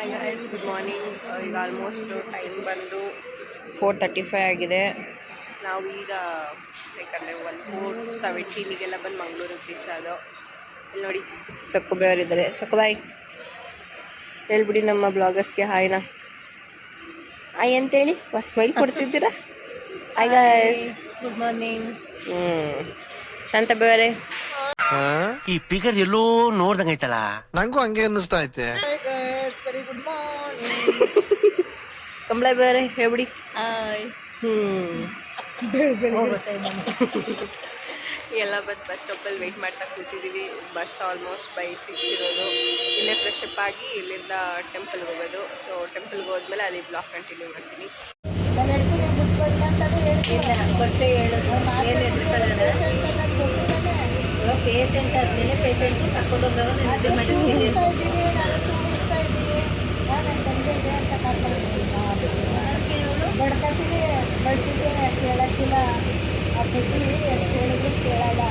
Hi guys, good morning. ಈಗ almost time ಬಂದು 4:35 ಆಗಿದೆ. ನಾವು ಈಗ ಯಾಕಂದರೆ 4:17 ಬಂದು ಮಂಗಳೂರಿಗೆ ರೀಚ್ ಆದೋ. ಇಲ್ಲಿ ನೋಡಿ ಸಕ್ಕುಬಾಯ್ ಅವರಿದ್ದಾರೆ. ಸಕ್ಕುಬಾಯ್ ಹೇಳ್ಬಿಡಿ ನಮ್ಮ ಬ್ಲಾಗರ್ಸ್ಗೆ ಹಾಯ್ನ. ಹಾಯ್ ಅಂತೇಳಿ ಸ್ಮೈಲ್ ಕೊಡ್ತಿದ್ದೀರಾ? Hi guys, good morning. Shantabai ಅವರೇ, ಈ ಪಿಗರ್ ಎಲ್ಲೋ ನೋಡ್ದಂಗೈತಲ್ಲ. ನಂಗೂ ಹಂಗೆ ಅನ್ನಿಸ್ತಾ ಐತೆ. Very good morning. ಕಮಲಾಯ್ ಅವರೇ ಹೇಳ್ಬಿಡಿ. ಹಾಯ್. ಎಲ್ಲ ಬಂದು ಬಸ್ ಸ್ಟಾಪಲ್ಲಿ ವೆಯ್ಟ್ ಮಾಡ್ತಾ ಕೂತಿದ್ದೀವಿ. ಬಸ್ ಆಲ್ಮೋಸ್ಟ್ ಬೈ 6 ಇರೋದು. ಇಲ್ಲೇ ಫ್ರೆಶ್ ಅಪ್ ಆಗಿ ಇಲ್ಲಿಂದ ಟೆಂಪಲ್ಗೆ ಹೋಗೋದು. ಸೊ ಟೆಂಪಲ್ಗೆ ಹೋದ್ಮೇಲೆ ಅಲ್ಲಿ ಬ್ಲಾಗ್ ಕಂಟಿನ್ಯೂ ಮಾಡ್ತೀನಿ. ಪೇಷಂಟ್ ಆದ್ಮೇಲೆ ಪೇಷಂಟ್ ಕರ್ಕೊಂಡು ಬಡ್ಕತ್ತೀನಿ ಬಡ್ತಿದ್ದೆ ಕೇಳಕ್ಕಿಲ್ಲ. ಕೇಳಲ್ಲ.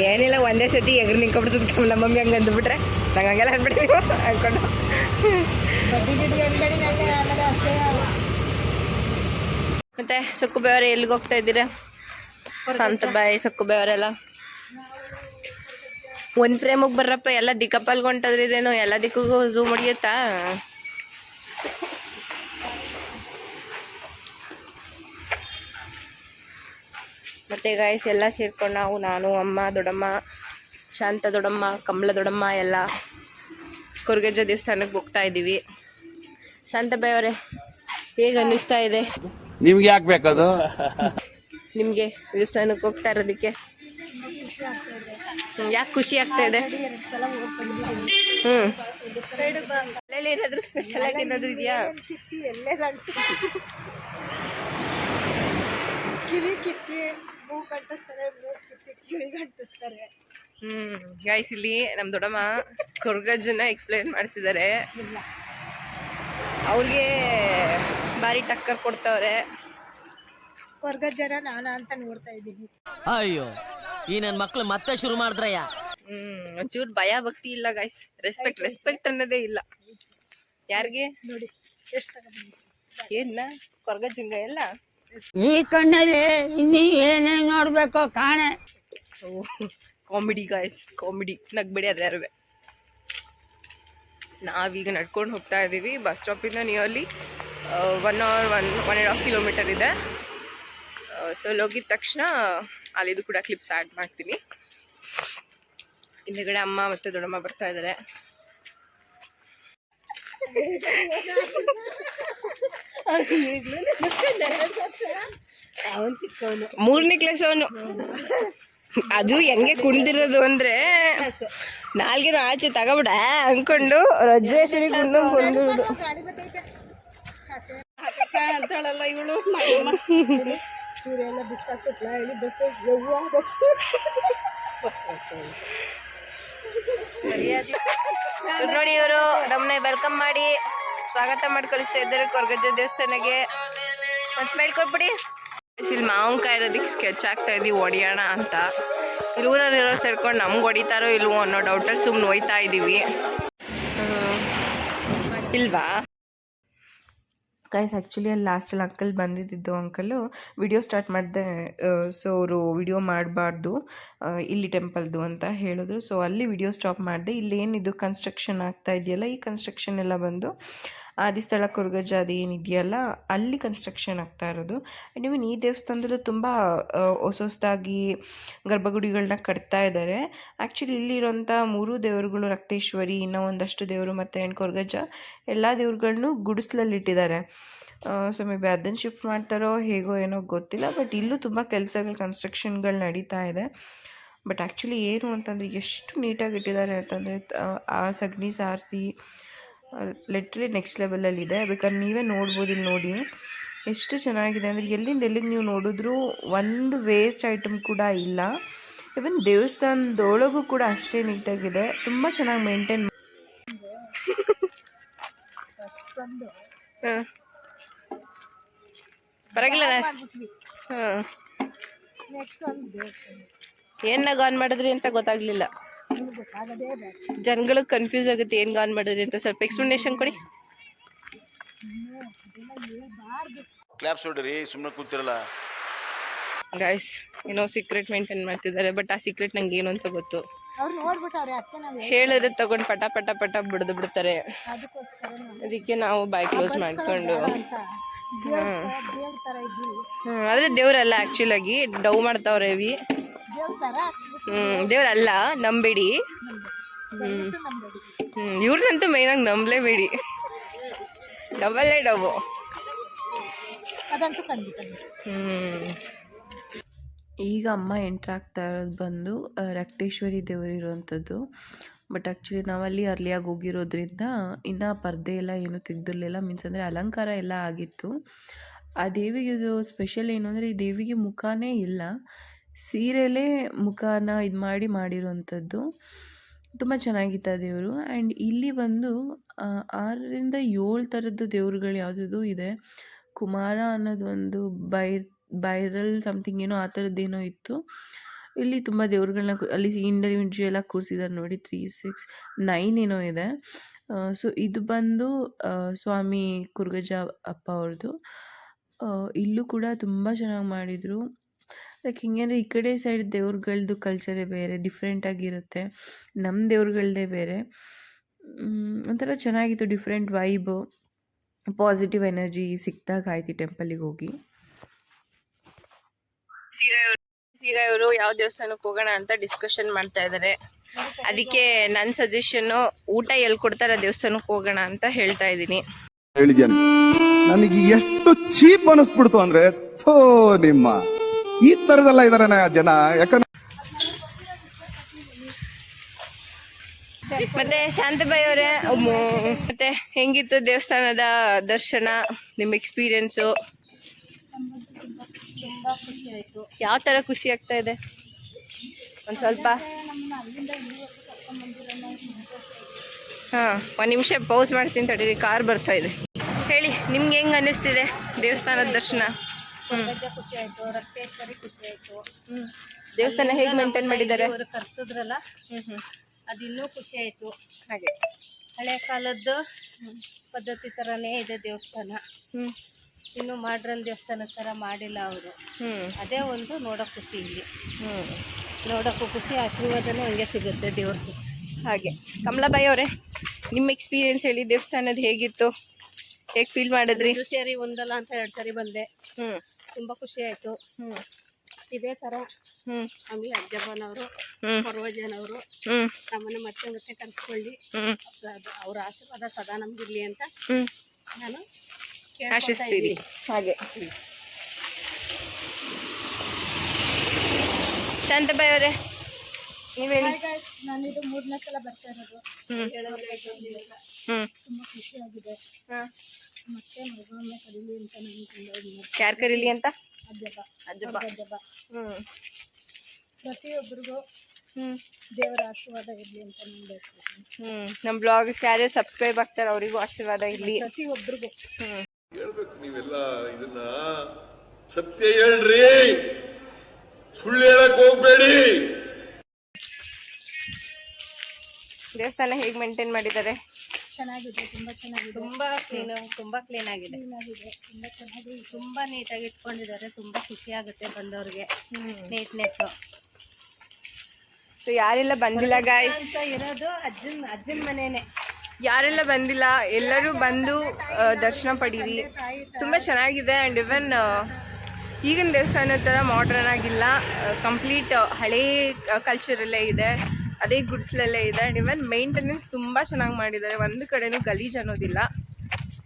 ಏನಿಲ್ಲ, ಒಂದೇ ಸತಿ ಎಗ್ರು ನಿಂತ್ಕೊಬಿಡ್ತದ ನಮ್ಮ ಮಮ್ಮಿ ಹಂಗೆ ಅಂದ್ಬಿಟ್ರೆ ನಂಗೆ ಹಂಗೆಲ್ಲ ಅಂದ್ಬಿಡ್ತೀವಿ ಅನ್ಕೊಂಡು ಬಡ್ಡಿ ಗಿಡಿ ಅಂಗಡಿ ನಂಗೆ ಆಮೇಲೆ ಅಷ್ಟೇ. ಮತ್ತೆ ಸಕ್ಕುಬಾಯ್ ಅವರೇ ಎಲ್ಲಿಗೆ ಹೋಗ್ತಾ ಇದ್ದೀರಾ? ಶಾಂತಬಾಯ್, ಸಕ್ಕುಬಾಯ್ ಅವರೆಲ್ಲ ಒಂದು ಫ್ರೇಮಿಗೆ ಬರ್ರಪ್ಪ. ಎಲ್ಲ ದಿಕ್ಕಪ್ಪಲ್ಗೆ ಹೊಂಟದ್ರಿ ಇದೇನು ಎಲ್ಲ ದಿಕ್ಕಿಗೂ ಝೂಮ್ ಹೊಡಿಯುತ್ತಾ? ಮತ್ತು ಗಾಯ್ಸ್ ಎಲ್ಲ ಸೇರ್ಕೊಂಡು ನಾನು ಅಮ್ಮ, ದೊಡ್ಡಮ್ಮ, ಶಾಂತ ದೊಡ್ಡಮ್ಮ, ಕಮಲ ದೊಡ್ಡಮ್ಮ ಎಲ್ಲ ಕೊರಗಜ್ಜ ದೇವಸ್ಥಾನಕ್ಕೆ ಹೋಗ್ತಾ ಇದ್ದೀವಿ. ಶಾಂತಬಾಯ್ ಅವರೇ ಹೇಗೆ ಅನ್ನಿಸ್ತಾ ಇದೆ ನಿಮ್ಗೆ ಯಾಕೆ ಬೇಕದು? ನಿಮಗೆ ದೇವಸ್ಥಾನಕ್ಕೆ ಹೋಗ್ತಾ ಇರೋದಕ್ಕೆ ಯಾಕೆ ಖುಷಿ ಆಗ್ತಾ ಇದೆ? ಅಲ್ಲೆಲ್ಲ ಏನಾದರೂ ಸ್ಪೆಷಲ್ ಆಗಿ ಏನಾದರೂ ಇದೆಯಾ? ಕಿವಿ ಕಿತ್ತಿ ಮೂಗು ಗಂಟಿಸ್ತಾರೆ, ಮೂಗು ಕಿತ್ತಿ ಕಿವಿ ಗಂಟಿಸ್ತಾರೆ. ಗೈಸ್ ಇಲ್ಲಿ ನಮ್ಮ ದೊಡ್ಡಮ್ಮ ಕೊರಗಜ್ಜನ ಎಕ್ಸ್ಪ್ಲೈನ್ ಮಾಡ್ತಿದ್ದಾರೆ. ಅವ್ರಿಗೆ ಭಾರಿ ಟಕ್ಕರ್ ಕೊಡ್ತವ್ರೆ. ಕೊರಗಜ್ಜನ ನಾನಾ ಅಂತ ನೋಡ್ತಾ ಇದ್ದೀನಿ. ಅಯ್ಯೋ, ಈ ನನ್ನ ಮಕ್ಳು ಮತ್ತೆ ಶುರು ಮಾಡಿದ್ರಯ್ಯ. ಒಂಚೂರು ಭಯ ಭಕ್ತಿ ಇಲ್ಲ ಗೈಸ್. ರೆಸ್ಪೆಕ್ಟ್ ಅನ್ನೋದೇ ಇಲ್ಲ ಯಾರಿಗೆ. ನೋಡಿ ಎಷ್ಟು ತಗೊಂಡ್ಬಂದಿ. ಏನ ಕೊರಗಜ್ಜಂಗ ಎಲ್ಲ ಈ ಕಣ್ಣಲ್ಲಿ ಇನ್ನೀ ಏನೇನು ನೋಡ್ಬೇಕೋ ಕಾಣೆ. Comedy guys, comedy. ನಗ್ಬೇಡಿ ಅದ್ರ ಯಾರು. ನಾವೀಗ ನಡ್ಕೊಂಡು ಹೋಗ್ತಾ ಇದ್ದೀವಿ. ಬಸ್ ಸ್ಟಾಪಿಂದ ನಿಯರ್ಲಿ 1.5 ಕಿಲೋಮೀಟರ್ ಇದೆ. ಸೊ ಅಲ್ಲಿ ಹೋಗಿದ ತಕ್ಷಣ ಅಲ್ಲಿದು ಕೂಡ ಕ್ಲಿಪ್ಸ್ ಆ್ಯಡ್ ಮಾಡ್ತೀನಿ. ಹಿಂದೆಗಡೆ ಅಮ್ಮ ಮತ್ತು ದೊಡ್ಡಮ್ಮ ಬರ್ತಾ ಇದ್ದಾರೆ. ಅವನು ಚಿಕ್ಕವನು, 3ನೇ ಕ್ಲಾಸ್ ಅವನು. ಅದು ಹೆಂಗೆ ಕುಣಿದಿರೋದು ಅಂದ್ರೆ ನಾಲ್ಗೆನ ಆಚೆ ತಗೋಬಿಡ ಅನ್ಕೊಂಡು ರಜ್ರೇಶ್ವರಿ ಕುಂಡು ಬಂದಿರೋದು ಅಂತಾಳಲ್ಲ ಇವಳು. ಸೂರ್ಯ ಬಿಸಾಕ್ಬಿಟ್ಲ ಇಲ್ಲಿ ಬಸ್ ಯವ್ವ ಬಸ್ ನೋಡಿ. ಇವರು ನಮ್ಮನ್ನ ವೆಲ್ಕಮ್ ಮಾಡಿ ಸ್ವಾಗತ ಮಾಡಿ ಕಳಿಸ್ತಾ ಇದ್ದಾರೆ ಕೊರಗಜ್ಜ ದೇವಸ್ಥಾನಕ್ಕೆ. ಒಂದು ಸ್ಮೈಲ್ ಕೊಟ್ಬಿಡಿ. ಇಲ್ಲಿ ಮಾವಿನಕಾಯಿ ಇರೋದಕ್ಕೆ ಸ್ಕೆಚ್ ಆಗ್ತಾ ಇದ್ದೀವಿ ಹೊಡಿಯೋಣ ಅಂತ. ಇಲ್ಲಿ ಊರಲ್ಲಿರೋ ಸೇರ್ಕೊಂಡು ನಮ್ಗೆ ಹೊಡಿತಾರೋ ಇಲ್ವೋ ಅನ್ನೋ ಡೌಟಲ್ಲಿ ಸುಮ್ಮನೆ ಹೋಯ್ತಾ ಇದ್ದೀವಿ. ಇಲ್ವಾ ಗೈಸ್? ಆ್ಯಕ್ಚುಲಿ ಅಲ್ಲಿ ಲಾಸ್ಟಲ್ಲಿ ಅಂಕಲ್ ಬಂದಿದ್ದು. ಅಂಕಲು ವಿಡಿಯೋ ಸ್ಟಾರ್ಟ್ ಮಾಡಿದೆ. ಸೊ ಅವರು ವಿಡಿಯೋ ಮಾಡಬಾರ್ದು ಇಲ್ಲಿ ಟೆಂಪಲ್ದು ಅಂತ ಹೇಳಿದ್ರು. ಸೊ ಅಲ್ಲಿ ವಿಡಿಯೋ ಸ್ಟಾಪ್ ಮಾಡಿದೆ. ಇಲ್ಲೇನಿದು ಕನ್ಸ್ಟ್ರಕ್ಷನ್ ಆಗ್ತಾ ಇದೆಯಲ್ಲ, ಈ ಕನ್ಸ್ಟ್ರಕ್ಷನ್ ಎಲ್ಲ ಬಂದು ಆದಿಸ್ಥಳ ಕೊರಗಜ್ಜ ಅದು ಏನಿದೆಯಲ್ಲ ಅಲ್ಲಿ ಕನ್ಸ್ಟ್ರಕ್ಷನ್ ಆಗ್ತಾ ಇರೋದು. ಆ್ಯಂಡ್ ಇವನ್ ಈ ದೇವಸ್ಥಾನದಲ್ಲೂ ತುಂಬ ಹೊಸದಾಗಿ ಗರ್ಭಗುಡಿಗಳನ್ನ ಕಟ್ತಾ ಇದ್ದಾರೆ. ಆ್ಯಕ್ಚುಲಿ ಇಲ್ಲಿರೋಂಥ 3 ದೇವರುಗಳು, ರಕ್ತೇಶ್ವರಿ, ಇನ್ನೂ ಒಂದಷ್ಟು ದೇವರು ಮತ್ತು ಆ್ಯಂಡ್ ಕೊರಗಜ್ಜ, ಎಲ್ಲ ದೇವ್ರುಗಳ್ನೂ ಗುಡಿಸ್ಲಲ್ಲಿಟ್ಟಿದ್ದಾರೆ. ಸೊ ಮೇ ಬಿ ಅದನ್ನು ಶಿಫ್ಟ್ ಮಾಡ್ತಾರೋ ಹೇಗೋ ಏನೋ ಗೊತ್ತಿಲ್ಲ. ಬಟ್ ಇಲ್ಲೂ ತುಂಬ ಕೆಲಸಗಳು, ಕನ್ಸ್ಟ್ರಕ್ಷನ್ಗಳು ನಡೀತಾ ಇದೆ. ಬಟ್ ಆ್ಯಕ್ಚುಲಿ ಏನು ಅಂತಂದರೆ ಎಷ್ಟು ನೀಟಾಗಿ ಇಟ್ಟಿದ್ದಾರೆ ಅಂತಂದರೆ ಆ ಸಗಣಿ ಸಾರಿಸಿ ಲಿಟ್ರಲಿ ನೆಕ್ಸ್ಟ್ ಲೆವೆಲಲ್ಲಿದೆ. ಬೇಕಾದ್ರೆ ನೀವೇ ನೋಡ್ಬೋದು. ಇಲ್ಲಿ ನೋಡಿ ಎಷ್ಟು ಚೆನ್ನಾಗಿದೆ ಅಂದರೆ ಎಲ್ಲಿಂದ ಎಲ್ಲಿಗೆ ನೀವು ನೋಡಿದ್ರೂ ಒಂದು ವೇಸ್ಟ್ ಐಟಮ್ ಕೂಡ ಇಲ್ಲ. ಇವನ್ ದೇವಸ್ಥಾನದೊಳಗೂ ಕೂಡ ಅಷ್ಟೇ ನೀಟಾಗಿದೆ. ತುಂಬ ಚೆನ್ನಾಗಿ ಮೇಂಟೈನ್. ಬರಗಿಲ್ಲ. ಏನಾಗ ಆನ್ ಮಾಡಿದ್ರಿ ಅಂತ ಗೊತ್ತಾಗ್ಲಿಲ್ಲ. ನಿಮ್ಗೆ ಗೊತ್ತಾಗದೇ ಬೇಡ. ಜನಗಳಿಗೆ ಕನ್ಫ್ಯೂಸ್ ಆಗುತ್ತೆ ಏನು ಆನ್ ಮಾಡಿದ್ರಿ ಅಂತ. ಸ್ವಲ್ಪ ಎಕ್ಸ್ಪ್ಲನೇಷನ್ ಕೊಡಿ. ಕ್ಲಾಪ್ಸ್ ಹೊಡ್ರಿ, ಸುಮ್ಮನೆ ಕೂತಿರಲ್ಲ. ಗಾಯ್ಸ್ ಏನೋ ಸೀಕ್ರೆಟ್ ಮೇಂಟೈನ್ ಮಾಡ್ತಿದ್ದಾರೆ, ಬಟ್ ಆ ಸೀಕ್ರೆಟ್ ನಂಗೆ ಏನು ಅಂತ ಗೊತ್ತು. ಅವ್ರು ನೋಡ್ಬಿಟ್ಟವ್ರೆ, ಅದಕ್ಕೆ ನಾವು ಹೇಳಿದ್ರೆ ತಗೊಂಡು ಪಟ ಪಟ ಪಟ ಬಿಡ್ದು ಬಿಡ್ತಾರೆ. ಅದಕ್ಕೋಸ್ಕರ ನಾವು ಅದಕ್ಕೆ ನಾವು ಬಾಯ್ ಕ್ಲೋಸ್ ಮಾಡ್ಕೊಂಡು ಅಂತ ದೇವ್ರ ಥರ ಇದ್ದೀವಿ. ಆದರೆ ದೇವ್ರಲ್ಲ, ಆ್ಯಕ್ಚುಲ್ ಆಗಿ ಡವ್ ಮಾಡ್ತಾವ್ರೆ ಇವಿ. ದೇವ್ರ ಥರ ದೇವ್ರಲ್ಲ, ನಂಬೇಡಿ. ದಯವಿಟ್ಟು ನಂಬೇಡಿ. ಇವ್ರನ್ನಂತೂ ಮೇಯ್ನಾಗಿ ನಂಬಲೇಬೇಡಿ. ಡಬಲ್ಲೇ ಡವು. ಅದಂತೂ ಖಂಡಿತ. ಈಗ ಅಮ್ಮ ಎಂಟ್ರ್ ಆಗ್ತಾ ಇರೋದು ಬಂದು ರಕ್ತೇಶ್ವರಿ ದೇವರು ಇರುವಂಥದ್ದು. ಬಟ್ ಆ್ಯಕ್ಚುಲಿ ನಾವಲ್ಲಿ ಅರ್ಲಿಯಾಗಿ ಹೋಗಿರೋದ್ರಿಂದ ಇನ್ನು ಪರ್ದೆ ಎಲ್ಲ ಏನೂ ತೆಗ್ದಿರಲಿಲ್ಲ. ಮೀನ್ಸ್ ಅಂದರೆ ಅಲಂಕಾರ ಎಲ್ಲ ಆಗಿತ್ತು. ಆ ದೇವಿಗೆ ಇದು ಸ್ಪೆಷಲ್ ಏನು ಅಂದರೆ, ಈ ದೇವಿಗೆ ಮುಖನೇ ಇಲ್ಲ, ಸೀರೆಲೇ ಮುಖನ ಇದು ಮಾಡಿರೋವಂಥದ್ದು. ತುಂಬ ಚೆನ್ನಾಗಿತ್ತು ಆ ದೇವರು. ಆ್ಯಂಡ್ ಇಲ್ಲಿ ಬಂದು 6ರಿಂದ 7 ಥರದ್ದು ದೇವ್ರುಗಳು ಯಾವುದಿದು ಇದೆ. ಕುಮಾರ ಅನ್ನೋದು ಒಂದು ಬೈರಲ್ ಸಮಥಿಂಗ್ ಏನೋ ಆ ಥರದ್ದೇನೋ ಇತ್ತು. ಇಲ್ಲಿ ತುಂಬ ದೇವ್ರುಗಳನ್ನ ಅಲ್ಲಿ ಇಂಡಿವಿಜುವಲ್ ಆಗಿ ಕೂರಿಸಿದ್ದಾರೆ ನೋಡಿ. 3, 6, 9 ಏನೋ ಇದೆ. ಸೊ ಇದು ಬಂದು ಸ್ವಾಮಿ ಕುರುಗಜ ಅಪ್ಪ ಅವ್ರದ್ದು. ಇಲ್ಲೂ ಕೂಡ ತುಂಬ ಚೆನ್ನಾಗಿ ಮಾಡಿದರು. ಲೈಕ್ ಹಿಂಗೇಂದರೆ ಈ ಕಡೆ ಸೈಡ್ ದೇವ್ರುಗಳ್ದು ಕಲ್ಚರೇ ಬೇರೆ, ಡಿಫ್ರೆಂಟಾಗಿರುತ್ತೆ. ನಮ್ಮ ದೇವ್ರುಗಳದ್ದೇ ಬೇರೆ. ಒಂಥರ ಚೆನ್ನಾಗಿತ್ತು, ಡಿಫ್ರೆಂಟ್ ವೈಬು, ಪಾಸಿಟಿವ್ ಎನರ್ಜಿ ಸಿಕ್ಕಿದಾಗ ಆಯ್ತು ಈ ಟೆಂಪಲಿಗೆ ಹೋಗಿ. ಈಗ ಇವರು ಯಾವ ದೇವಸ್ಥಾನಕ್ಕೆ ಹೋಗೋಣ ಅಂತ ಡಿಸ್ಕಷನ್ ಮಾಡ್ತಾ ಇದ್ದಾರೆ. ಅದಕ್ಕೆ ನನ್ನ ಸಜೆಷನ್ನು ಊಟ ಎಲ್ಲಿ ಕೊಡ್ತಾರೆ ದೇವಸ್ಥಾನಕ್ಕೆ ಹೋಗೋಣ ಅಂತ ಹೇಳ್ತಾ ಇದ್ದೀನಿ. ಹೇಳಿದ್ದೇನೆ, ನನಗೆ ಎಷ್ಟು ಚೀಪ್ ಅನಿಸ್ಬಿಡ್ತು ಅಂದ್ರೆ, ಥೋ ನಿಮ್ಮ ಈ ತರದೆಲ್ಲ ಇದಾರೆ ಜನ. ಯಾಕಂದ್ರೆ ಮತ್ತೆ ಶಾಂತಬಾಯಿ ಅವರೇ, ಮತ್ತೆ ಹೆಂಗಿತ್ತು ದೇವಸ್ಥಾನದ ದರ್ಶನ, ನಿಮ್ಮ ಎಕ್ಸ್ಪೀರಿಯನ್ಸು? ತುಂಬ ಖುಷಿ ಆಯಿತು. ಯಾವ ಥರ ಖುಷಿ ಆಗ್ತಾ ಇದೆ ಒಂದು ಸ್ವಲ್ಪ? ನಮ್ಮನ್ನ ಅಲ್ಲಿಂದ ಇಲ್ಲಿವರೆಗೂ ಕರ್ಕೊಂಡ್ಬಂದಿರೋ ಹಾಂ, ಒಂದು ನಿಮಿಷ ಪೌಸ್ ಮಾಡ್ತೀನಿ ತಡೀರಿ, ಕಾರ್ ಬರ್ತಾ ಇದೆ. ಹೇಳಿ, ನಿಮ್ಗೆ ಹೆಂಗೆ ಅನ್ನಿಸ್ತಿದೆ ದೇವಸ್ಥಾನದ ದರ್ಶನ? ಖುಷಿ ಆಯಿತು, ರಕ್ತೇಶ್ವರಿ ಖುಷಿ ಆಯಿತು. ದೇವಸ್ಥಾನ ಹೇಗೆ ಮೇಂಟೈನ್ ಮಾಡಿದ್ದಾರೆ? ಅವರು ಕರ್ಸಿದ್ರಲ್ಲ, ಅದಿನ್ನೂ ಖುಷಿ ಆಯಿತು. ಹಾಗೆ ಹಳೆ ಕಾಲದ್ದು ಪದ್ಧತಿ ಥರನೇ ಇದೆ ದೇವಸ್ಥಾನ. ಇನ್ನು ಮಾಡ್ರನ್ ದೇವಸ್ಥಾನದ ಥರ ಮಾಡಿಲ್ಲ ಅವರು. ಅದೇ ಒಂದು ನೋಡೋ ಖುಷಿ ಇಲ್ಲಿ. ನೋಡೋಕ್ಕೂ ಖುಷಿ, ಆಶೀರ್ವಾದನೂ ಹಂಗೆ ಸಿಗುತ್ತೆ ದೇವ್ರದ್ದು. ಹಾಗೆ ಕಮಲಾಬಾಯಿ ಅವರೇ, ನಿಮ್ಮ ಎಕ್ಸ್ಪೀರಿಯನ್ಸ್ ಹೇಳಿ, ದೇವಸ್ಥಾನದ ಹೇಗಿತ್ತು, ಹೇಗೆ ಫೀಲ್ ಮಾಡಿದ್ರಿ? ಸೇರಿ ಒಂದಲ್ಲ ಅಂತ 2 ಸಾರಿ ಬಂದೆ. ತುಂಬ ಖುಷಿ ಆಯಿತು. ಇದೇ ಥರ ಸ್ವಾಮಿ ಅಜ್ಜಪ್ಪನವರು, ಪರ್ವಜನವರು ನಮ್ಮನ್ನು ಮತ್ತೆ ಮತ್ತೆ ಕರೆಸ್ಕೊಳ್ಳಿ, ಅವ್ರ ಆಶೀರ್ವಾದ ಸದಾ ನಮಗಿರಲಿ ಅಂತ ನಾನು ಆಶಿಸ್ತೀರಿ. ಹಾಗೆ ಶಾಂತಬಾಯಿ ಅವರೇ ನೀವು ಹೇಳಿ. ನಾನಿದು 3ನೇ ಸಲ ಬರ್ತಾ ಇರೋದು. ತುಂಬ ಖುಷಿಯಾಗಿದೆ. ಮತ್ತೆ ಮಗುವನ್ನ ಕರೀಲಿ ಅಂತ ನಾನು ತುಂಬ ಯಾರು ಕರೀಲಿ ಅಂತ? ಅಜ್ಜಪ್ಪ. ಪ್ರತಿಯೊಬ್ಬರಿಗೂ ದೇವರ ಆಶೀರ್ವಾದ ಇರಲಿ ಅಂತ ನಾನು ಬಯಸ್ತೀನಿ. ನಮ್ಮ ಬ್ಲಾಗ್ ಯಾರೇ ಸಬ್ಸ್ಕ್ರೈಬ್ ಆಗ್ತಾರೆ ಅವರಿಗೂ ಆಶೀರ್ವಾದ ಇರಲಿ. ಪ್ರತಿಯೊಬ್ಬರಿಗೂ ಹೇಳ್ಬೇಕು. ನೀವೆಲ್ಲ ಇದನ್ನ ಸತ್ಯ ಹೇಳ್ರಿ, ಸುಳ್ಳು ಹೇಳಕ್ ಹೋಗ್ಬೇಡಿ. ದೇವಸ್ಥಾನ ಹೇಗೆ ಮೇಂಟೈನ್ ಮಾಡಿದ್ದಾರೆ? ಚೆನ್ನಾಗಿದೆ, ತುಂಬ ಚೆನ್ನಾಗಿದೆ. ತುಂಬ ಕ್ಲೀನ್ ಆಗಿದೆ. ತುಂಬ ಚೆನ್ನಾಗಿ, ತುಂಬ ನೀಟಾಗಿ ಇಟ್ಕೊಂಡಿದ್ದಾರೆ. ತುಂಬ ಖುಷಿ ಆಗುತ್ತೆ ಬಂದವ್ರಿಗೆ, ನೀಟ್ನೆಸ್ಸು. ಸೊ ಯಾರೆಲ್ಲ ಬಂದಿಲ್ಲ ಗಾಯ್ಸ್, ಇರೋದು ಅಜ್ಜನ ಮನೇನೆ. ಯಾರೆಲ್ಲ ಬಂದಿಲ್ಲ ಎಲ್ಲರೂ ಬಂದು ದರ್ಶನ ಪಡೀರಿ. ತುಂಬ ಚೆನ್ನಾಗಿದೆ. ಆ್ಯಂಡ್ ಇವನ್ ಈಗಿನ ದೇವಸ್ಥಾನ ಥರ ಮಾಡ್ರನ್ ಆಗಿಲ್ಲ, ಕಂಪ್ಲೀಟ್ ಹಳೇ ಕಲ್ಚರಲ್ಲೇ ಇದೆ, ಅದೇ ಗುಡ್ಸ್ಲಲ್ಲೇ ಇದೆ. ಆ್ಯಂಡ್ ಇವನ್ ಮೇಂಟೆನೆನ್ಸ್ ತುಂಬ ಚೆನ್ನಾಗಿ ಮಾಡಿದ್ದಾರೆ, ಒಂದು ಕಡೆನೂ ಗಲೀಜು ಅನ್ನೋದಿಲ್ಲ.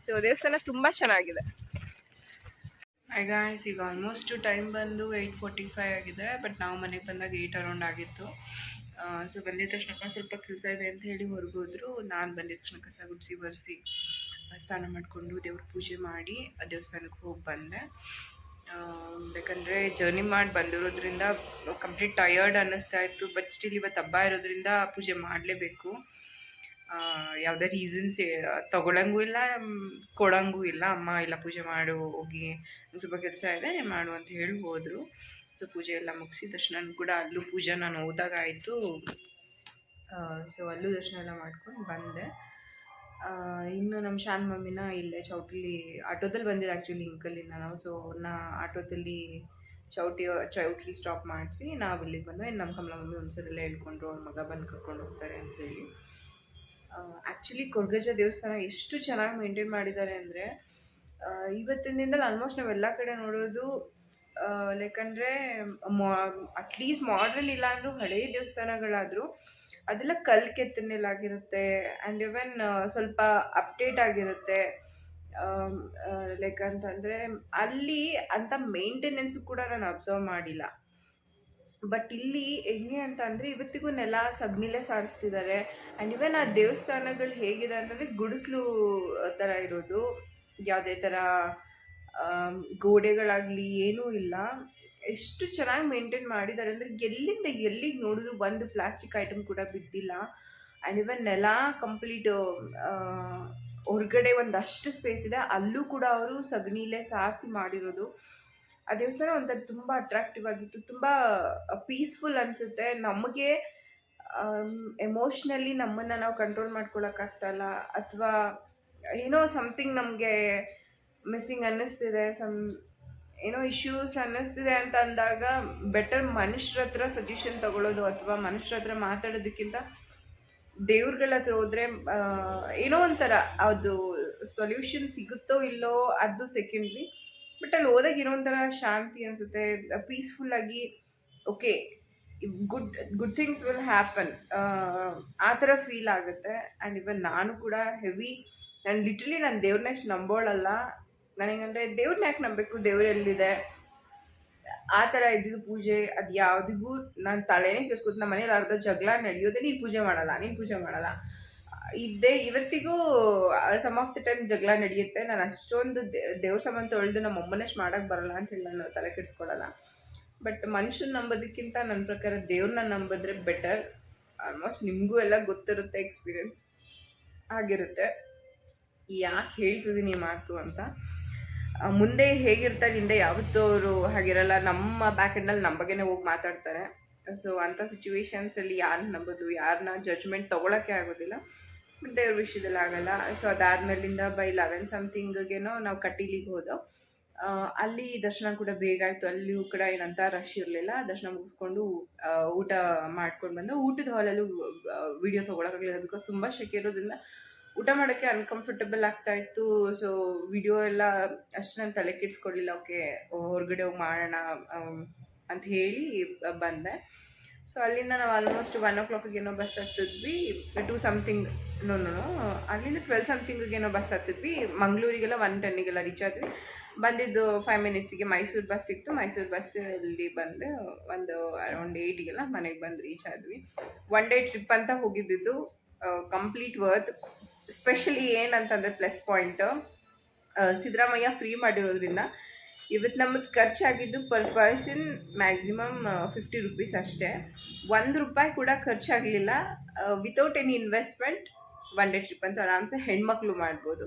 ಸೊ ದೇವಸ್ಥಾನ ತುಂಬ ಚೆನ್ನಾಗಿದೆ. ಗಾಯ್ಸ್, ಈಗ ಆಲ್ಮೋಸ್ಟ್ ಟೈಮ್ ಬಂದು 8:45 ಆಗಿದೆ. ಬಟ್ ನಾವು ಮನೆಗೆ ಬಂದಾಗ 8 ಅರೌಂಡ್ ಆಗಿತ್ತು. ಸೊ ಬಂದಿದ ತಕ್ಷಣ ಸ್ವಲ್ಪ ಕೆಲಸ ಇದೆ ಅಂತ ಹೇಳಿ ಹೊರಗೋದ್ರು. ನಾನು ಬಂದಿದ ತಕ್ಷಣ ಕಸ ಗುಡಿಸಿ ಒರೆಸಿ ಸ್ನಾನ ಮಾಡಿಕೊಂಡು ದೇವ್ರ ಪೂಜೆ ಮಾಡಿ ದೇವಸ್ಥಾನಕ್ಕೆ ಹೋಗಿ ಬಂದೆ. ಯಾಕಂದರೆ ಜರ್ನಿ ಮಾಡಿ ಬಂದಿರೋದ್ರಿಂದ ಕಂಪ್ಲೀಟ್ ಟಯರ್ಡ್ ಅನ್ನಿಸ್ತಾ ಇತ್ತು. ಬಟ್ ಸ್ಟಿಲ್ ಇವತ್ತು ಹಬ್ಬ ಇರೋದ್ರಿಂದ ಪೂಜೆ ಮಾಡಲೇಬೇಕು. ಯಾವುದೇ ರೀಸನ್ಸ್ ತಗೊಳಂಗೂ ಇಲ್ಲ, ಕೊಡೋಂಗೂ ಇಲ್ಲ. ಅಮ್ಮ ಇಲ್ಲ ಪೂಜೆ ಮಾಡು, ಹೋಗಿ ಸ್ವಲ್ಪ ಕೆಲಸ ಇದೆ ನೀನು ಮಾಡು ಅಂತ ಹೇಳಿ ಹೋದರು. ಸೊ ಪೂಜೆ ಎಲ್ಲ ಮುಗಿಸಿ ದರ್ಶನ ಕೂಡ, ಅಲ್ಲೂ ಪೂಜೆ ನಾನು ಹೋದಾಗ ಆಯಿತು. ಸೊ ಅಲ್ಲೂ ದರ್ಶನ ಎಲ್ಲ ಮಾಡ್ಕೊಂಡು ಬಂದೆ. ಇನ್ನು ನಮ್ಮ ಶಾನ್ ಮಮ್ಮಿನ ಇಲ್ಲೇ ಚೌಟ್ರಿಲಿ ಆಟೋದಲ್ಲಿ ಬಂದಿದ್ದು ಆ್ಯಕ್ಚುಲಿ ಇಂಕಲ್ಲಿಂದ ನಾವು. ಸೊ ಅವ್ರನ್ನ ಆಟೋದಲ್ಲಿ ಚೌಟ್ರಿ ಸ್ಟಾಪ್ ಮಾಡಿಸಿ ನಾವು ಇಲ್ಲಿಗೆ ಬಂದು. ಇನ್ನು ನಮ್ಮ ಕಮಲ ಮಮ್ಮಿ ಒಂದ್ಸರೆಲ್ಲ ಹೇಳ್ಕೊಂಡ್ರು ಅವ್ರ ಮಗ ಬಂದು ಕರ್ಕೊಂಡು ಹೋಗ್ತಾರೆ ಅಂತ ಹೇಳಿ. ಆ್ಯಕ್ಚುಲಿ ಕೊರಗಜ್ಜ ದೇವಸ್ಥಾನ ಎಷ್ಟು ಚೆನ್ನಾಗಿ ಮೇಂಟೈನ್ ಮಾಡಿದ್ದಾರೆ ಅಂದರೆ, ಇವತ್ತಿನ ದಿನದಲ್ಲಿ ಆಲ್ಮೋಸ್ಟ್ ನಾವೆಲ್ಲ ಕಡೆ ನೋಡೋದು ಯಾಕಂದರೆ ಅಟ್ಲೀಸ್ಟ್ ಮಾಡ್ರನ್ ಇಲ್ಲ ಅಂದರೂ ಹಳೆಯ ದೇವಸ್ಥಾನಗಳಾದರೂ ಅದೆಲ್ಲ ಕಲ್ಲು ಕೆತ್ತನೆಲಾಗಿರುತ್ತೆ ಆ್ಯಂಡ್ ಇವನ್ ಸ್ವಲ್ಪ ಅಪ್ಡೇಟ್ ಆಗಿರುತ್ತೆ. ಲೈಕ್ ಅಂತಂದರೆ ಅಲ್ಲಿ ಅಂಥ ಮೇಂಟೆನೆನ್ಸು ಕೂಡ ನಾನು ಅಬ್ಸರ್ವ್ ಮಾಡಿಲ್ಲ. ಬಟ್ ಇಲ್ಲಿ ಹೆಂಗೆ ಅಂತ ಅಂದರೆ ಇವತ್ತಿಗೂ ನೆಲ ಸಗಣಿಲೇ ಸಾರಿಸ್ತಿದ್ದಾರೆ. ಆ್ಯಂಡ್ ಇವನ್ ಆ ದೇವಸ್ಥಾನಗಳು ಹೇಗಿದೆ ಅಂತಂದರೆ ಗುಡಿಸ್ಲು ಥರ ಇರೋದು, ಯಾವುದೇ ಥರ ಗೋಡೆಗಳಾಗಲಿ ಏನೂ ಇಲ್ಲ. ಎಷ್ಟು ಚೆನ್ನಾಗಿ ಮೇಂಟೈನ್ ಮಾಡಿದ್ದಾರೆ ಅಂದರೆ ಎಲ್ಲಿಂದ ಎಲ್ಲಿಗೆ ನೋಡಿದ್ರು ಒಂದು ಪ್ಲಾಸ್ಟಿಕ್ ಐಟಮ್ ಕೂಡ ಬಿದ್ದಿಲ್ಲ. ಆ್ಯಂಡ್ ಇವನ್ ನೆಲ ಕಂಪ್ಲೀಟ್ ಹೊರಗಡೆ ಒಂದಷ್ಟು ಸ್ಪೇಸ್ ಇದೆ, ಅಲ್ಲೂ ಕೂಡ ಅವರು ಸಗಣಿಲೇ ಸಾರಿಸಿ ಮಾಡಿರೋದು. ಆ ದೇವಸ್ಥಾನ ಒಂಥರ ತುಂಬ ಅಟ್ರಾಕ್ಟಿವ್ ಆಗಿತ್ತು, ತುಂಬ ಪೀಸ್ಫುಲ್ ಅನಿಸುತ್ತೆ. ನಮಗೆ ಎಮೋಷ್ನಲಿ ನಮ್ಮನ್ನು ನಾವು ಕಂಟ್ರೋಲ್ ಮಾಡ್ಕೊಳಕ್ಕಾಗ್ತಾಯಿಲ್ಲ, ಅಥವಾ ಏನೋ ಸಮಥಿಂಗ್ ನಮಗೆ ಮಿಸ್ಸಿಂಗ್ ಅನ್ನಿಸ್ತಿದೆ, ಏನೋ ಇಶ್ಯೂಸ್ ಅನ್ನಿಸ್ತಿದೆ ಅಂತ ಅಂದಾಗ ಬೆಟರ್ ಮನುಷ್ಯರ ಹತ್ರ ಸಜೆಷನ್ ತಗೊಳ್ಳೋದು ಅಥವಾ ಮನುಷ್ಯರ ಹತ್ರ ಮಾತಾಡೋದಕ್ಕಿಂತ ದೇವ್ರಗಳ ಹತ್ರ ಹೋದರೆ ಏನೋ ಒಂಥರ ಅದು ಸೊಲ್ಯೂಷನ್ ಸಿಗುತ್ತೋ ಇಲ್ಲೋ ಅದು ಸೆಕೆಂಡ್ರಿ. ಬಟ್ ಅಲ್ಲಿ ಹೋದಾಗ ಏನೋ ಒಂಥರ ಶಾಂತಿ ಅನಿಸುತ್ತೆ, ಪೀಸ್ಫುಲ್ಲಾಗಿ okay good things will happen ಆ ಥರ ಫೀಲ್ ಆಗುತ್ತೆ. ಆ್ಯಂಡ್ ಇವನ್ ನಾನು ಕೂಡ ನಾನು ಲಿಟ್ರಲಿ ನಾನು ದೇವ್ರನ್ನ ಎಷ್ಟು ನಂಬೋಳಲ್ಲ. ನನಗಂದರೆ ದೇವ್ರನ್ನ ಯಾಕೆ ನಂಬಬೇಕು, ದೇವ್ರು ಎಲ್ಲಿದೆ ಆ ಥರ ಇದ್ದಿದ್ದು ಪೂಜೆ ಅದು ಯಾವುದಿಗೂ ನಾನು ತಲೆನೇ ಕೇಳಿಸ್ಕೊತ. ನಮ್ಮ ಮನೇಲಿ ಅರ್ಧ ಜಗಳ ನಡೆಯೋದೇ ನೀನು ಪೂಜೆ ಮಾಡಲ್ಲ ಇದ್ದೇ ಇವತ್ತಿಗೂ ಸಮ್ ಆಫ್ ದ ಟೈಮ್ ಜಗಳ ನಡೆಯುತ್ತೆ. ನಾನು ಅಷ್ಟೊಂದು ದೇವ್ರ ಸಂಬಂಧ ತೊಳೆದು ನಮ್ಮ ಅಮ್ಮನಷ್ಟು ಮಾಡೋಕ್ಕೆ ಬರೋಲ್ಲ ಅಂತೇಳಿ ನಾನು ತಲೆ ಕೆಡಿಸ್ಕೊಳ್ಳಲ್ಲ. ಬಟ್ ಮನುಷ್ಯನ ನಂಬೋದಕ್ಕಿಂತ ನನ್ನ ಪ್ರಕಾರ ದೇವ್ರನ್ನ ನಂಬಿದ್ರೆ ಬೆಟರ್. ಆಲ್ಮೋಸ್ಟ್ ನಿಮಗೂ ಎಲ್ಲ ಗೊತ್ತಿರುತ್ತೆ, ಎಕ್ಸ್ಪೀರಿಯನ್ಸ್ ಆಗಿರುತ್ತೆ. ಯಾಕೆ ಹೇಳ್ತಿದ್ದೀನಿ ಮಾತು ಅಂತ, ಮುಂದೆ ಹೇಗಿರ್ತಾರೆ ಹಿಂದೆ ಯಾವತ್ತೂ ಅವರು ಹಾಗಿರಲ್ಲ. ನಮ್ಮ ಬ್ಯಾಕ್ ಎಂಡಲ್ಲಿ ನಮ್ಮ ಬಗ್ಗೆನೇ ಹೋಗಿ ಮಾತಾಡ್ತಾರೆ. ಸೊ ಅಂಥ ಸಿಚುವೇಶನ್ಸಲ್ಲಿ ಯಾರನ್ನ ನಂಬೋದು, ಯಾರನ್ನ ಜಡ್ಜ್ಮೆಂಟ್ ತೊಗೊಳಕ್ಕೆ ಆಗೋದಿಲ್ಲ, ದೇವ್ರ ವಿಷಯದಲ್ಲಿ ಆಗಲ್ಲ. ಸೊ ಅದಾದಮೇಲಿಂದ ಬೈ 11 ಸಮಥಿಂಗೇನೋ ನಾವು ಕಟೀಲಿಗೆ ಹೋದೋ. ಅಲ್ಲಿ ದರ್ಶನ ಕೂಡ ಬೇಗ ಆಯಿತು. ಅಲ್ಲಿಯೂ ಕೂಡ ಏನಂತ ರಶ್ ಇರಲಿಲ್ಲ. ದರ್ಶನ ಮುಗಿಸ್ಕೊಂಡು ಊಟ ಮಾಡ್ಕೊಂಡು ಬಂದು ಊಟದ ಹಾಲಲ್ಲೂ ವಿಡಿಯೋ ತೊಗೊಳಕ್ಕಾಗಲಿಲ್ಲ, ಬಿಕಾಸ್ ತುಂಬ ಶೆಕೆ ಇರೋದ್ರಿಂದ ಊಟ ಮಾಡೋಕ್ಕೆ ಅನ್ಕಂಫರ್ಟಬಲ್ ಆಗ್ತಾಯಿತ್ತು. ಸೊ ವಿಡಿಯೋ ಎಲ್ಲ ಅಷ್ಟು ನಾನು ತಲೆ ಕೆಡಿಸ್ಕೊಡ್ಲಿಲ್ಲ. ಓಕೆ ಹೊರಗಡೆ ಹೋಗಿ ಮಾಡೋಣ ಅಂತ ಹೇಳಿ ಬಂದೆ. ಸೊ ಅಲ್ಲಿಂದ ನಾವು ಆಲ್ಮೋಸ್ಟ್ 1 o'clockಗೇನೋ ಬಸ್ ಹತ್ತಿದ್ವಿ. 2 something ಅಲ್ಲಿಂದ 12 somethingಗೇನೋ ಬಸ್ ಹತ್ತಿದ್ವಿ. ಮಂಗಳೂರಿಗೆಲ್ಲ 1:10ಗೆಲ್ಲ ರೀಚ್ ಆದ್ವಿ. ಬಂದಿದ್ದು 5 minutesಗೆ ಮೈಸೂರು ಬಸ್ ಸಿಕ್ತು. ಮೈಸೂರು ಬಸ್ಸಲ್ಲಿ ಬಂದು ಒಂದು ಅರೌಂಡ್ 8ಗೆಲ್ಲ ಮನೆಗೆ ಬಂದು ರೀಚ್ ಆದ್ವಿ. 1 day ಟ್ರಿಪ್ ಅಂತ ಹೋಗಿದ್ದು, ಕಂಪ್ಲೀಟ್ ವರ್ತ್. ಸ್ಪೆಷಲಿ ಏನಂತಂದರೆ ಪ್ಲಸ್ ಪಾಯಿಂಟ್, ಸಿದ್ದರಾಮಯ್ಯ ಫ್ರೀ ಮಾಡಿರೋದ್ರಿಂದ ಇವತ್ತು ನಮ್ಮದು ಖರ್ಚಾಗಿದ್ದು ಪರ್ ಪರ್ಸನ್ ಮ್ಯಾಕ್ಸಿಮಮ್ 50 rupees ಅಷ್ಟೇ. ₹1 ಕೂಡ ಖರ್ಚಾಗಲಿಲ್ಲ. Without any investment 1 day trip ಅಂತ ಆರಾಮ್ಸೆ ಹೆಣ್ಮಕ್ಳು ಮಾಡ್ಬೋದು.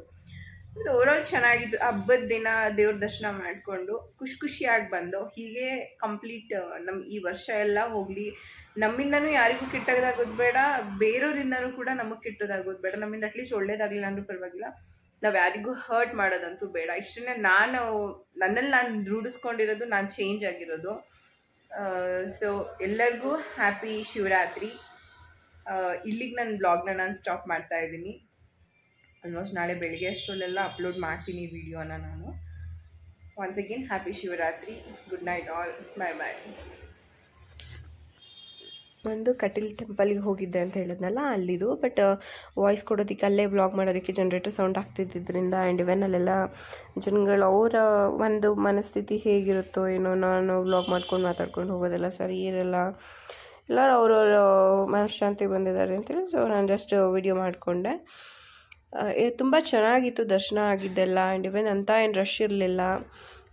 ಇದು ಓವರಾಲ್ ಚೆನ್ನಾಗಿತ್ತು. ಹಬ್ಬದ ದಿನ ದೇವ್ರ ದರ್ಶನ ಮಾಡಿಕೊಂಡು ಖುಷಿಯಾಗಿ ಬಂದು ಹೀಗೆ ಕಂಪ್ಲೀಟ್ ನಮ್ಮ ಈ ವರ್ಷ ಎಲ್ಲ ಹೋಗಲಿ. ನಮ್ಮಿಂದನೂ ಯಾರಿಗೂ ಕೆಟ್ಟದಾಗೋದು ಬೇಡ, ಬೇರೆಯವರಿಂದನೂ ಕೂಡ ನಮಗೆ ಕೆಟ್ಟದಾಗೋದು ಬೇಡ. ನಮ್ಮಿಂದ ಅಟ್ಲೀಸ್ಟ್ ಒಳ್ಳೇದಾಗಲಿಲ್ಲ ಅಂದರೂ ಪರವಾಗಿಲ್ಲ, ನಾವು ಯಾರಿಗೂ ಹರ್ಟ್ ಮಾಡೋದಂತೂ ಬೇಡ. ಇಷ್ಟನ್ನೇ ನನ್ನಲ್ಲಿ ನಾನು ರೂಢಿಸ್ಕೊಂಡಿರೋದು, ನಾನು ಚೇಂಜ್ ಆಗಿರೋದು. ಸೊ ಎಲ್ಲರಿಗೂ ಹ್ಯಾಪಿ ಶಿವರಾತ್ರಿ. ಇಲ್ಲಿಗೆ ನನ್ನ ಬ್ಲಾಗ್ನ ನಾನು ಸ್ಟಾಪ್ ಮಾಡ್ತಾಯಿದ್ದೀನಿ. ಆಲ್ಮೋಸ್ಟ್ ನಾಳೆ ಬೆಳಿಗ್ಗೆ ಅಷ್ಟರಲ್ಲೆಲ್ಲ ಅಪ್ಲೋಡ್ ಮಾಡ್ತೀನಿ ವಿಡಿಯೋನ ನಾನು. Once again happy Shivaratri. Good night all. Bye. ಒಂದು ಕಟೀಲ್ ಟೆಂಪಲ್ಗೆ ಹೋಗಿದ್ದೆ ಅಂತ ಹೇಳಿದ್ನಲ್ಲ, ಅಲ್ಲಿದು. ಬಟ್ ವಾಯ್ಸ್ ಕೊಡೋದಕ್ಕೆ, ಅಲ್ಲೇ ವ್ಲಾಗ್ ಮಾಡೋದಕ್ಕೆ ಜನರೇಟರ್ ಸೌಂಡ್ ಆಗ್ತಿದ್ದರಿಂದ ಆ್ಯಂಡ್ ಇವನ್ ಅಲ್ಲೆಲ್ಲ ಜನಗಳು ಅವರ ಒಂದು ಮನಸ್ಥಿತಿ ಹೇಗಿರುತ್ತೋ ಏನೋ, ನಾನು ವ್ಲಾಗ್ ಮಾಡ್ಕೊಂಡು ಮಾತಾಡ್ಕೊಂಡು ಹೋಗೋದೆಲ್ಲ ಸರಿ ಇರಲ್ಲ. ಎಲ್ಲರೂ ಅವ್ರವ್ರ ಮನಃಶಾಂತಿ ಬಂದಿದ್ದಾರೆ ಅಂತೇಳಿ ಸೊ ನಾನು ಜಸ್ಟ್ ವಿಡಿಯೋ ಮಾಡಿಕೊಂಡೆ. ತುಂಬ ಚೆನ್ನಾಗಿತ್ತು ದರ್ಶನ ಆಗಿದ್ದೆಲ್ಲ. ಆ್ಯಂಡ್ ಇವನ್ ಅಂತ ಏನು ರಶ್ ಇರಲಿಲ್ಲ.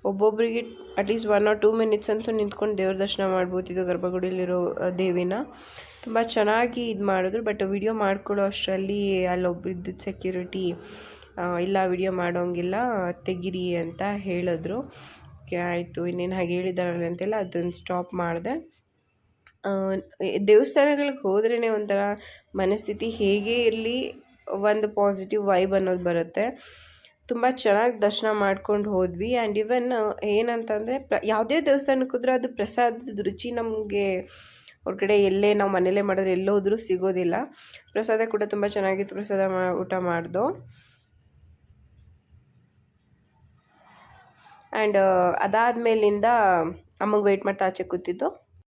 ಒಬ್ಬೊಬ್ಬರಿಗೆ ಅಟ್ಲೀಸ್ಟ್ 1 or 2 minutes ಅಂತೂ ನಿಂತ್ಕೊಂಡು ದೇವ್ರ ದರ್ಶನ ಮಾಡ್ಬೋದಿದ್ದು ಗರ್ಭಗುಡಿಲಿರೋ ದೇವಿನ. ತುಂಬ ಚೆನ್ನಾಗಿ ಇದು ಮಾಡಿದ್ರು. ಬಟ್ ವಿಡಿಯೋ ಮಾಡ್ಕೊಳ್ಳೋ ಅಷ್ಟರಲ್ಲಿ ಅಲ್ಲೊಬ್ಬಿದ್ದಿದ್ದು ಸೆಕ್ಯೂರಿಟಿ ಇಲ್ಲ ವಿಡಿಯೋ ಮಾಡೋಂಗಿಲ್ಲ, ತೆಗಿರಿ ಅಂತ ಹೇಳಿದ್ರು. ಓಕೆ ಆಯಿತು, ಇನ್ನೇನು ಹಾಗೆ ಹೇಳಿದಾರಲ್ಲ ಅಂತೆಲ್ಲ ಅದನ್ನು ಸ್ಟಾಪ್ ಮಾಡಿದೆ. ದೇವಸ್ಥಾನಗಳಿಗೆ ಹೋದ್ರೇ ಒಂಥರ ಮನಸ್ಥಿತಿ ಹೇಗೇ ಇರಲಿ ಒಂದು ಪಾಸಿಟಿವ್ ವೈಬ್ ಅನ್ನೋದು ಬರುತ್ತೆ. ತುಂಬ ಚೆನ್ನಾಗಿ ದರ್ಶನ ಮಾಡ್ಕೊಂಡು ಹೋದ್ವಿ. ಆ್ಯಂಡ್ ಇವನ್ ಏನಂತಂದರೆ ಯಾವುದೇ ದೇವಸ್ಥಾನಕ್ಕೆ ಹೋದ್ರೆ ಅದು ಪ್ರಸಾದದ ರುಚಿ ನಮಗೆ ಹೊರಗಡೆ ಎಲ್ಲೇ ನಾವು ಮನೇಲೇ ಮಾಡಿದ್ರೆ ಎಲ್ಲೋದ್ರೂ ಸಿಗೋದಿಲ್ಲ. ಪ್ರಸಾದ ಕೂಡ ತುಂಬ ಚೆನ್ನಾಗಿತ್ತು. ಪ್ರಸಾದ ಊಟ ಮಾಡ್ದೋ. ಆ್ಯಂಡ್ ಅದಾದಮೇಲಿಂದ ಅಮ್ಮಗೆ ವೆಯ್ಟ್ ಮಾಡ್ತಾ ಆಚೆ ಕೂತಿದ್ದು.